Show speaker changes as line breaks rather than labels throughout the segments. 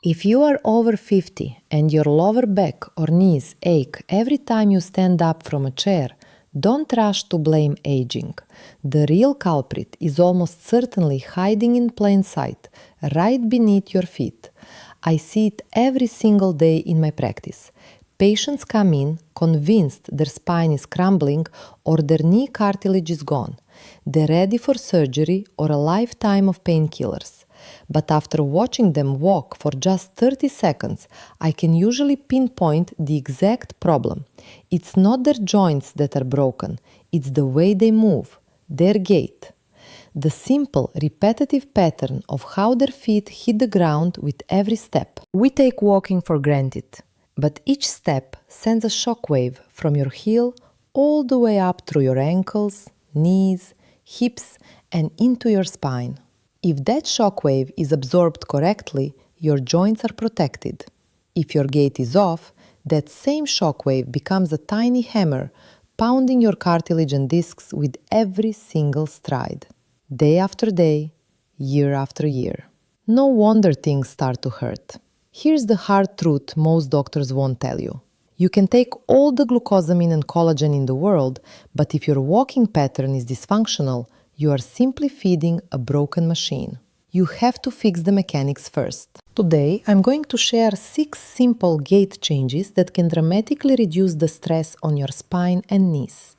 If you are over 50 and your lower back or knees ache every time you stand up from a chair, don't rush to blame aging. The real culprit is almost certainly hiding in plain sight, right beneath your feet. I see it every single day in my practice. Patients come in convinced their spine is crumbling or their knee cartilage is gone. They're ready for surgery or a lifetime of painkillers. But after watching them walk for just 30 seconds, I can usually pinpoint the exact problem. It's not their joints that are broken, it's the way they move, their gait. The simple, repetitive pattern of how their feet hit the ground with every step. We take walking for granted, but each step sends a shockwave from your heel all the way up through your ankles, knees, hips, and into your spine. If that shockwave is absorbed correctly, your joints are protected. If your gait is off, that same shockwave becomes a tiny hammer, pounding your cartilage and discs with every single stride. Day after day, year after year. No wonder things start to hurt. Here's the hard truth most doctors won't tell you. You can take all the glucosamine and collagen in the world, but if your walking pattern is dysfunctional, you are simply feeding a broken machine. You have to fix the mechanics first. Today, I'm going to share 6 simple gait changes that can dramatically reduce the stress on your spine and knees.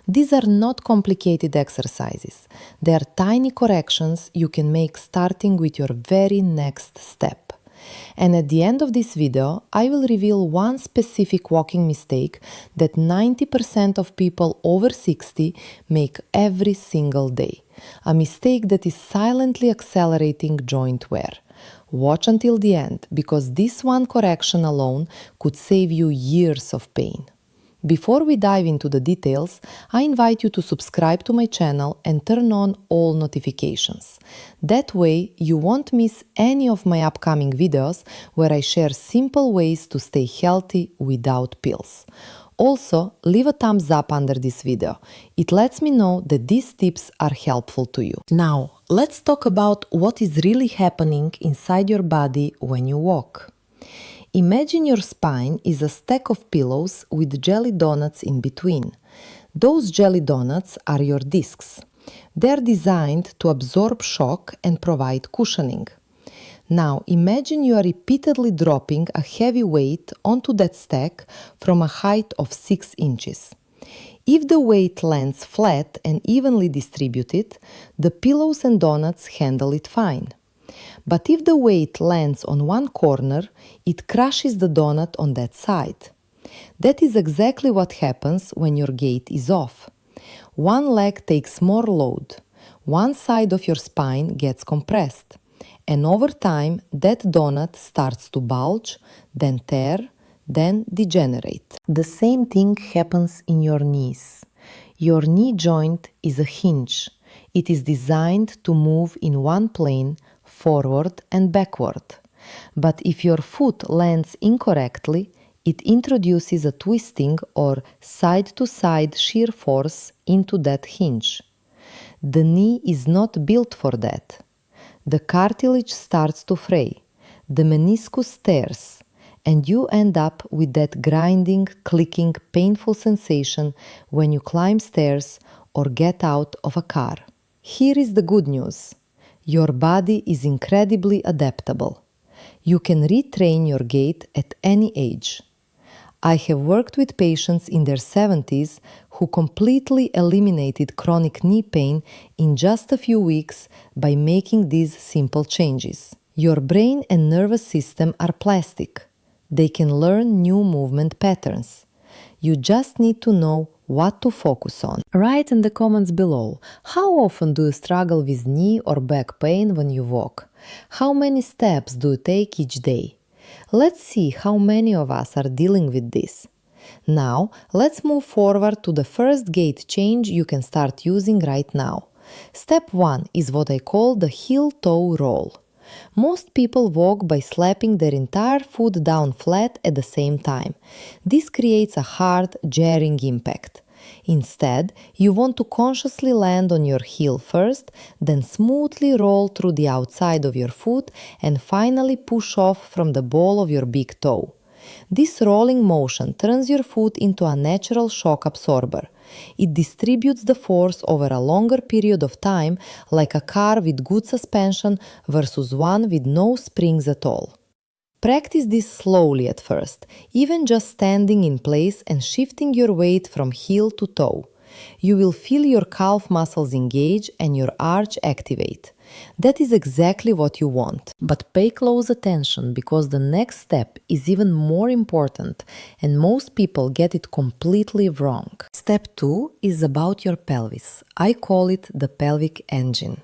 These are not complicated exercises. They are tiny corrections you can make starting with your very next step. And at the end of this video, I will reveal one specific walking mistake that 90% of people over 60 make every single day. A mistake that is silently accelerating joint wear. Watch until the end, because this one correction alone could save you years of pain. Before we dive into the details, I invite you to subscribe to my channel and turn on all notifications. That way, you won't miss any of my upcoming videos where I share simple ways to stay healthy without pills. Also, leave a thumbs up under this video. It lets me know that these tips are helpful to you. Now, let's talk about what is really happening inside your body when you walk. Imagine your spine is a stack of pillows with jelly donuts in between. Those jelly donuts are your discs. They are designed to absorb shock and provide cushioning. Now imagine you are repeatedly dropping a heavy weight onto that stack from a height of 6 inches. If the weight lands flat and evenly distributed, the pillows and donuts handle it fine. But if the weight lands on one corner, it crushes the donut on that side. That is exactly what happens when your gait is off. One leg takes more load. One side of your spine gets compressed. And over time, that donut starts to bulge, then tear, then degenerate. The same thing happens in your knees. Your knee joint is a hinge. It is designed to move in one plane, forward and backward. But if your foot lands incorrectly, it introduces a twisting or side-to-side shear force into that hinge. The knee is not built for that. The cartilage starts to fray, the meniscus tears, and you end up with that grinding, clicking, painful sensation when you climb stairs or get out of a car. Here is the good news. Your body is incredibly adaptable. You can retrain your gait at any age. I have worked with patients in their 70s who completely eliminated chronic knee pain in just a few weeks by making these simple changes. Your brain and nervous system are plastic. They can learn new movement patterns. You just need to know what to focus on. Write in the comments below, how often do you struggle with knee or back pain when you walk? How many steps do you take each day? Let's see how many of us are dealing with this. Now, let's move forward to the first gait change you can start using right now. Step 1 is what I call the heel-toe roll. Most people walk by slapping their entire foot down flat at the same time. This creates a hard, jarring impact. Instead, you want to consciously land on your heel first, then smoothly roll through the outside of your foot and finally push off from the ball of your big toe. This rolling motion turns your foot into a natural shock absorber. It distributes the force over a longer period of time, like a car with good suspension versus one with no springs at all. Practice this slowly at first, even just standing in place and shifting your weight from heel to toe. You will feel your calf muscles engage and your arch activate. That is exactly what you want. But pay close attention because the next step is even more important and most people get it completely wrong. Step 2 is about your pelvis. I call it the pelvic engine.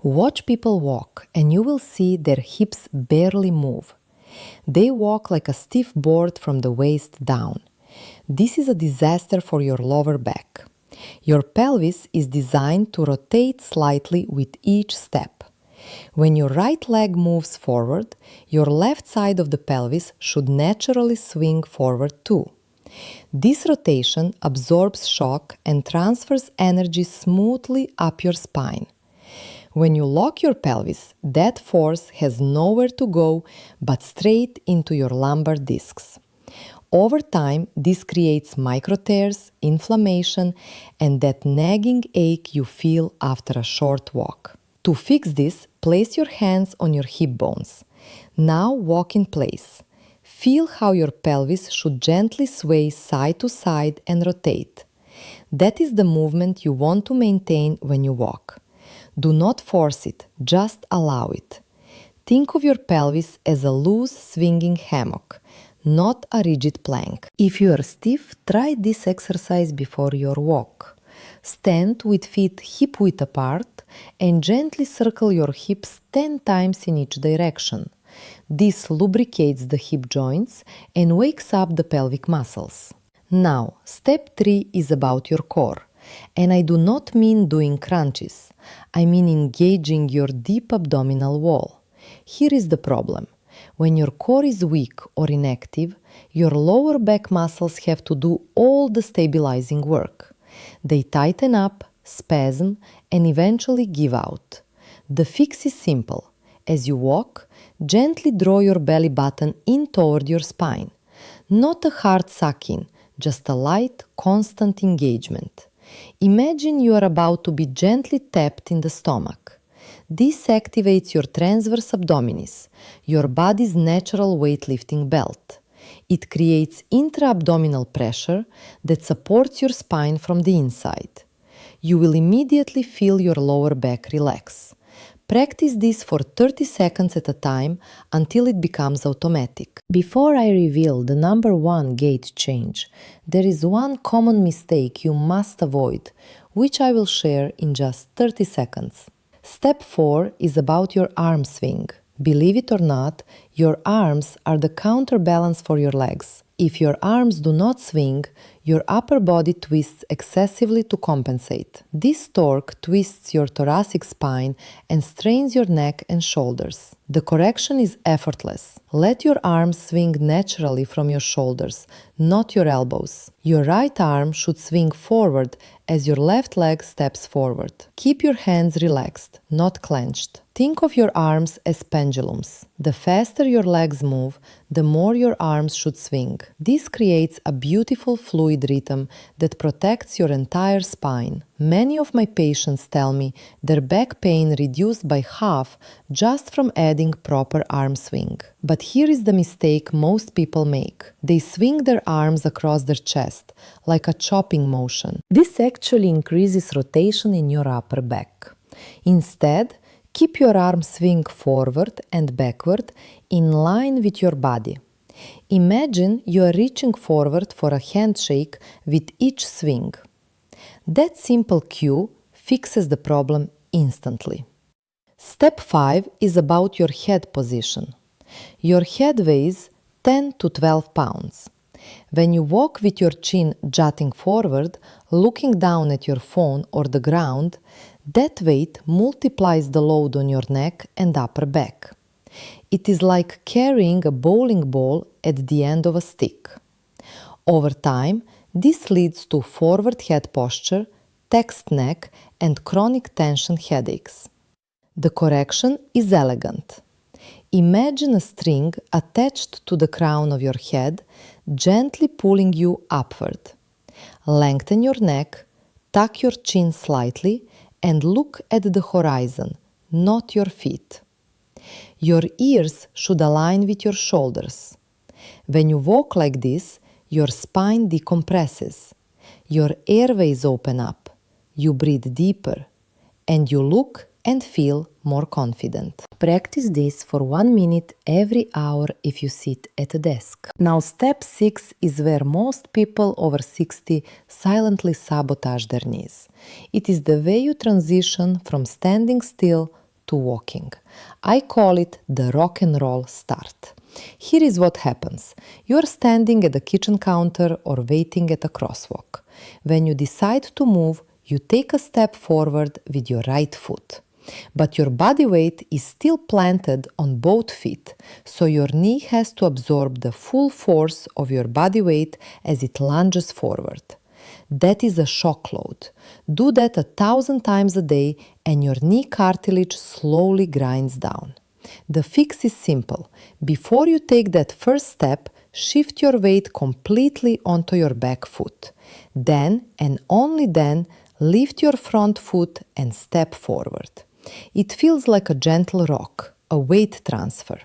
Watch people walk and you will see their hips barely move. They walk like a stiff board from the waist down. This is a disaster for your lower back. Your pelvis is designed to rotate slightly with each step. When your right leg moves forward, your left side of the pelvis should naturally swing forward too. This rotation absorbs shock and transfers energy smoothly up your spine. When you lock your pelvis, that force has nowhere to go but straight into your lumbar discs. Over time, this creates micro tears, inflammation, and that nagging ache you feel after a short walk. To fix this, place your hands on your hip bones. Now walk in place. Feel how your pelvis should gently sway side to side and rotate. That is the movement you want to maintain when you walk. Do not force it, just allow it. Think of your pelvis as a loose swinging hammock, not a rigid plank. If you are stiff, try this exercise before your walk. Stand with feet hip-width apart and gently circle your hips 10 times in each direction. This lubricates the hip joints and wakes up the pelvic muscles. Now, step 3 is about your core. And I do not mean doing crunches. I mean engaging your deep abdominal wall. Here is the problem. When your core is weak or inactive, your lower back muscles have to do all the stabilizing work. They tighten up, spasm, and eventually give out. The fix is simple. As you walk, gently draw your belly button in toward your spine. Not a hard suck-in, just a light, constant engagement. Imagine you are about to be gently tapped in the stomach. This activates your transverse abdominis, your body's natural weightlifting belt. It creates intra-abdominal pressure that supports your spine from the inside. You will immediately feel your lower back relax. Practice this for 30 seconds at a time until it becomes automatic. Before I reveal the number 1 gait change, there is one common mistake you must avoid, which I will share in just 30 seconds. Step 4 is about your arm swing. Believe it or not, your arms are the counterbalance for your legs. If your arms do not swing, your upper body twists excessively to compensate. This torque twists your thoracic spine and strains your neck and shoulders. The correction is effortless. Let your arms swing naturally from your shoulders, not your elbows. Your right arm should swing forward as your left leg steps forward. Keep your hands relaxed, not clenched. Think of your arms as pendulums. The faster your legs move, the more your arms should swing. This creates a beautiful fluid rhythm that protects your entire spine. Many of my patients tell me their back pain reduced by half just from adding proper arm swing. But here is the mistake most people make. They swing their arms across their chest, like a chopping motion. This actually increases rotation in your upper back. Instead, keep your arm swing forward and backward in line with your body. Imagine you are reaching forward for a handshake with each swing. That simple cue fixes the problem instantly. Step 5 is about your head position. Your head weighs 10 to 12 pounds. When you walk with your chin jutting forward, looking down at your phone or the ground, that weight multiplies the load on your neck and upper back. It is like carrying a bowling ball at the end of a stick. Over time, This leads to forward head posture, text neck, and chronic tension headaches. The correction is elegant. Imagine a string attached to the crown of your head, gently pulling you upward. Lengthen your neck, tuck your chin slightly, and look at the horizon, not your feet. Your ears should align with your shoulders. When you walk like this, your spine decompresses, your airways open up, you breathe deeper, and you look and feel more confident. Practice this for 1 minute every hour if you sit at a desk. Now, step 6 is where most people over 60 silently sabotage their knees. It is the way you transition from standing still to walking. I call it the rock and roll start. Here is what happens. You are standing at the kitchen counter or waiting at a crosswalk. When you decide to move, you take a step forward with your right foot. But your body weight is still planted on both feet, so your knee has to absorb the full force of your body weight as it lunges forward. That is a shock load. Do that 1,000 times a day and your knee cartilage slowly grinds down. The fix is simple. Before you take that first step, shift your weight completely onto your back foot. Then, and only then, lift your front foot and step forward. It feels like a gentle rock, a weight transfer.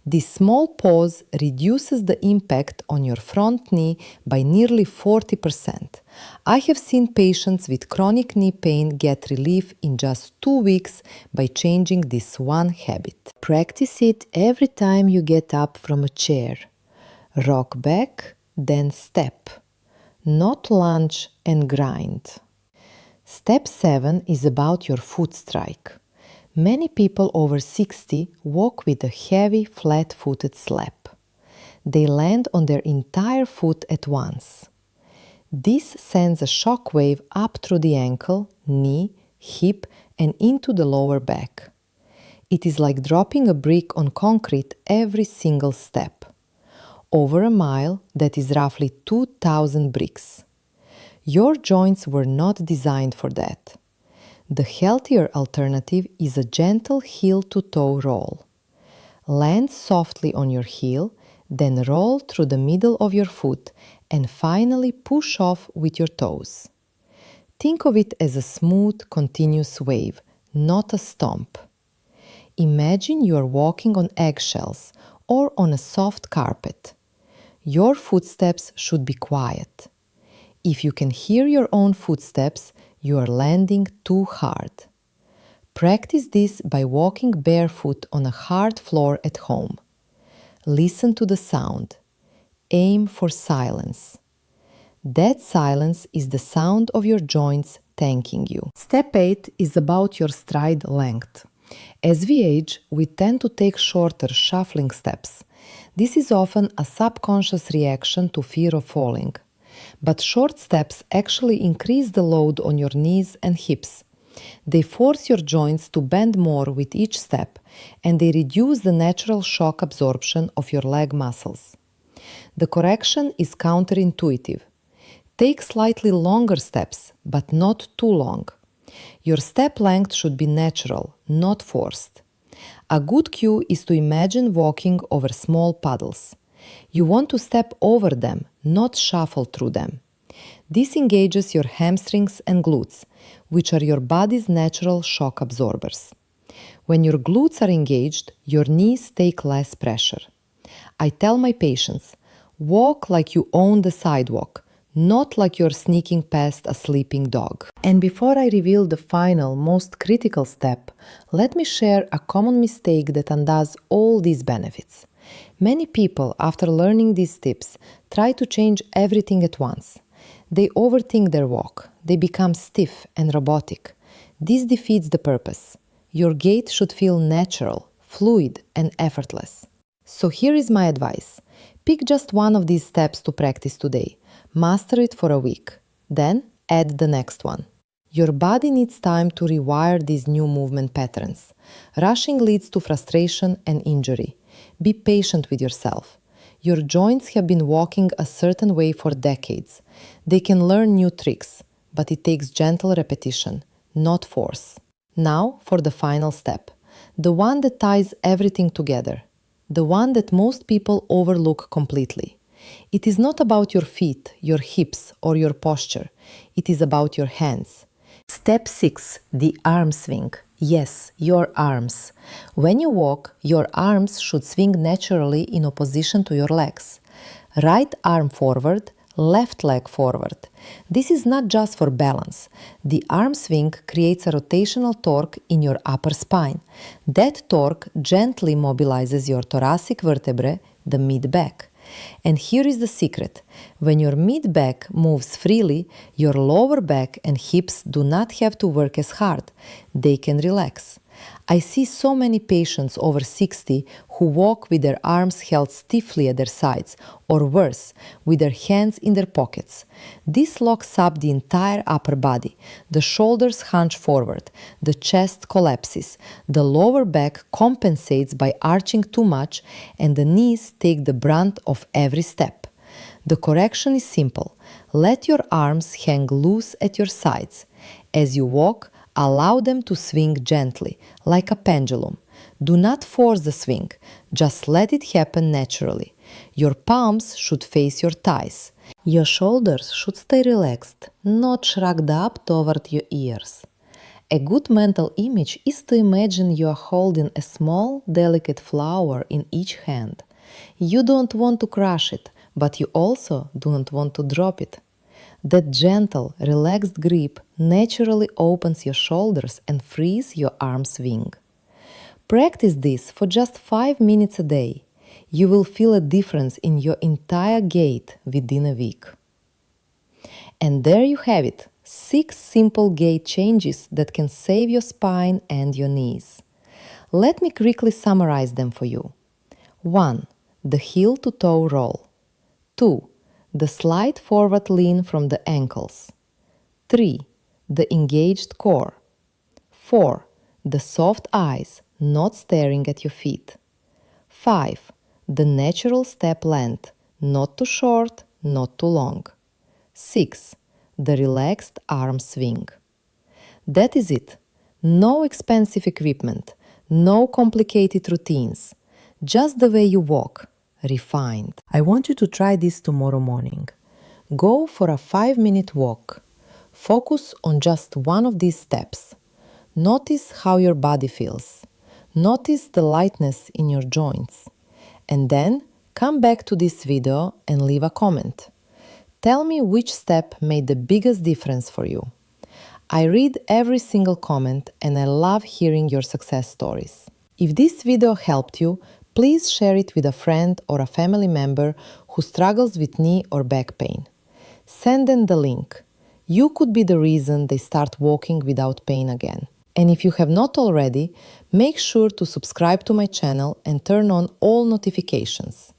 This small pause reduces the impact on your front knee by nearly 40%. I have seen patients with chronic knee pain get relief in just 2 weeks by changing this one habit. Practice it every time you get up from a chair. Rock back, then step. Not lunge and grind. Step 7 is about your foot strike. Many people over 60 walk with a heavy, flat-footed slap. They land on their entire foot at once. This sends a shock wave up through the ankle, knee, hip, and into the lower back. It is like dropping a brick on concrete every single step. Over a mile, that is roughly 2,000 bricks. Your joints were not designed for that. The healthier alternative is a gentle heel-to-toe roll. Land softly on your heel, then roll through the middle of your foot and finally push off with your toes. Think of it as a smooth, continuous wave, not a stomp. Imagine you are walking on eggshells or on a soft carpet. Your footsteps should be quiet. If you can hear your own footsteps, you are landing too hard. Practice this by walking barefoot on a hard floor at home. Listen to the sound. Aim for silence. That silence is the sound of your joints thanking you. Step 8 is about your stride length. As we age, we tend to take shorter, shuffling steps. This is often a subconscious reaction to fear of falling. But short steps actually increase the load on your knees and hips. They force your joints to bend more with each step, and they reduce the natural shock absorption of your leg muscles. The correction is counterintuitive. Take slightly longer steps, but not too long. Your step length should be natural, not forced. A good cue is to imagine walking over small puddles. You want to step over them, not shuffle through them. This engages your hamstrings and glutes, which are your body's natural shock absorbers. When your glutes are engaged, your knees take less pressure. I tell my patients, walk like you own the sidewalk, not like you're sneaking past a sleeping dog. And before I reveal the final, most critical step, let me share a common mistake that undoes all these benefits. Many people, after learning these tips, try to change everything at once. They overthink their walk. They become stiff and robotic. This defeats the purpose. Your gait should feel natural, fluid, and effortless. So here is my advice. Pick just one of these steps to practice today. Master it for a week. Then add the next one. Your body needs time to rewire these new movement patterns. Rushing leads to frustration and injury. Be patient with yourself. Your joints have been walking a certain way for decades. They can learn new tricks, but it takes gentle repetition, not force. Now for the final step, the one that ties everything together, the one that most people overlook completely. It is not about your feet, your hips, or your posture. It is about your hands. Step 6. The arm swing. Yes, your arms. When you walk, your arms should swing naturally in opposition to your legs. Right arm forward, left leg forward. This is not just for balance. The arm swing creates a rotational torque in your upper spine. That torque gently mobilizes your thoracic vertebrae, the mid-back. And here is the secret. When your mid-back moves freely, your lower back and hips do not have to work as hard. They can relax. I see so many patients over 60 who walk with their arms held stiffly at their sides, or worse, with their hands in their pockets. This locks up the entire upper body. The shoulders hunch forward, the chest collapses, the lower back compensates by arching too much, and the knees take the brunt of every step. The correction is simple. Let your arms hang loose at your sides. As you walk, allow them to swing gently, like a pendulum. Do not force the swing, just let it happen naturally. Your palms should face your thighs. Your shoulders should stay relaxed, not shrugged up toward your ears. A good mental image is to imagine you are holding a small, delicate flower in each hand. You don't want to crush it, but you also don't want to drop it. That gentle, relaxed grip naturally opens your shoulders and frees your arm swing. Practice this for just 5 minutes a day. You will feel a difference in your entire gait within a week. And there you have it, 6 simple gait changes that can save your spine and your knees. Let me quickly summarize them for you. 1. The heel-to-toe roll. 2. The slight forward lean from the ankles. 3. The engaged core. 4. The soft eyes, not staring at your feet. 5. The natural step length, not too short, not too long. 6. The relaxed arm swing. That is it. No expensive equipment, no complicated routines, just the way you walk. Refined. I want you to try this tomorrow morning. Go for a 5-minute walk. Focus on just one of these steps. Notice how your body feels. Notice the lightness in your joints. And then come back to this video and leave a comment. Tell me which step made the biggest difference for you. I read every single comment and I love hearing your success stories. If this video helped you, please share it with a friend or a family member who struggles with knee or back pain. Send them the link. You could be the reason they start walking without pain again. And if you have not already, make sure to subscribe to my channel and turn on all notifications.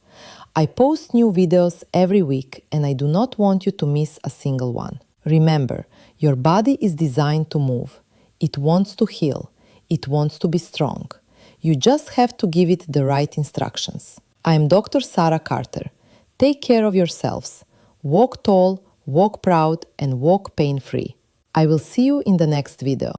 I post new videos every week and I do not want you to miss a single one. Remember, your body is designed to move. It wants to heal. It wants to be strong. You just have to give it the right instructions. I am Dr. Sarah Carter. Take care of yourselves. Walk tall, walk proud, and walk pain-free. I will see you in the next video.